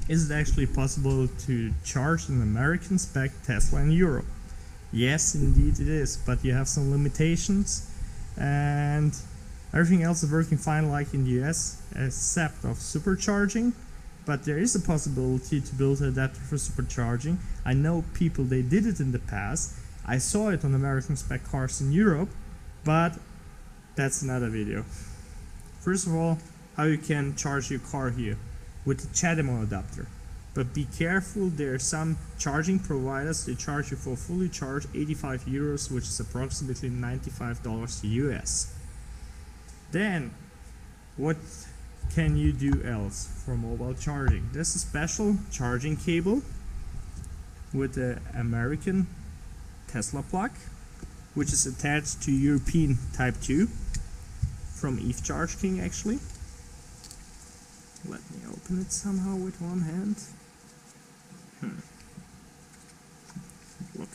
Is it actually possible to charge an American spec Tesla in Europe? Yes, indeed it is, but you have some limitations, and everything else is working fine like in the US, except of supercharging. But there is a possibility to build an adapter for supercharging. I know people, they did it in the past. I saw it on American spec cars in Europe, but that's another video. First of all, how you can charge your car here with the CHAdeMO adapter. But be careful, there are some charging providers, they charge you for fully charged 85 euros, which is approximately $95 US. Then, what can you do else for mobile charging? There's a special charging cable with the American Tesla plug, which is attached to European Type 2 from Evchargeking actually. Let me open it somehow with one hand. Look.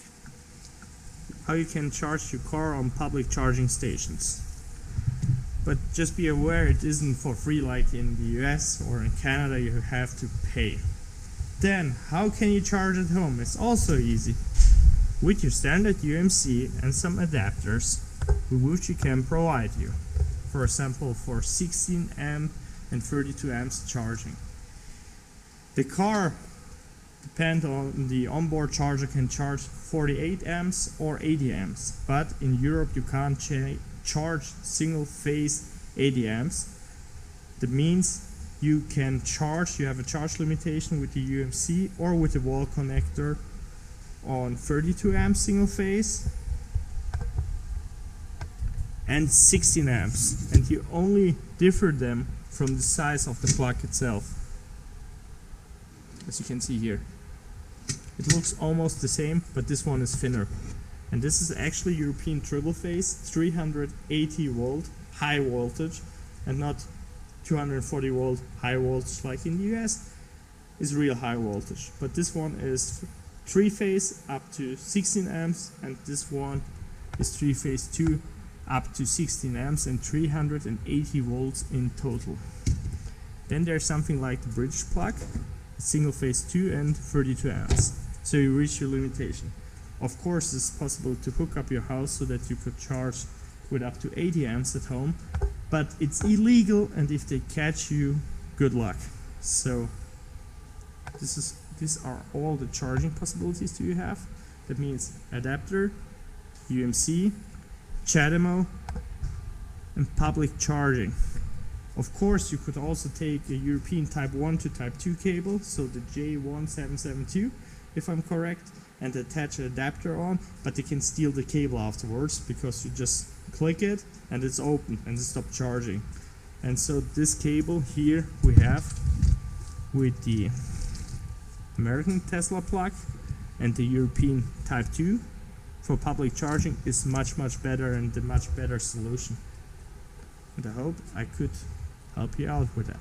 How you can charge your car on public charging stations. But just be aware, it isn't for free like in the US or in Canada, you have to pay. Then, how can you charge at home? It's also easy. With your standard UMC and some adapters, which we can provide you. For example, for 16 amp and 32 amps charging. The car, depend on the onboard charger, can charge 48 amps or 80 amps, but in Europe you can't charge single phase 80 amps. That means you can charge, you have a charge limitation with the UMC or with the wall connector on 32 amps single phase and 16 amps, and you only differ them from the size of the plug itself. As you can see here, it looks almost the same, but this one is thinner. And this is actually European triple phase 380 volt high voltage, and not 240 volt high voltage like in the US. Is real high voltage, but this one is 3 phase up to 16 amps, and this one is 3 phase 2 up to 16 amps and 380 volts in total. Then there's something like the bridge plug, single phase 2 and 32 amps. So you reach your limitation. Of course, it's possible to hook up your house so that you could charge with up to 80 amps at home, but it's illegal, and if they catch you, good luck. So these are all the charging possibilities you have. That means adapter, UMC, CHAdeMO, and public charging. Of course, you could also take a European Type 1 to Type 2 cable, so the J1772, if I'm correct, and attach an adapter on, but they can steal the cable afterwards because you just click it and it's open and it stops charging. And so this cable here we have with the American Tesla plug and the European Type 2 for public charging is much better and a much better solution. And I hope I could help you out with that.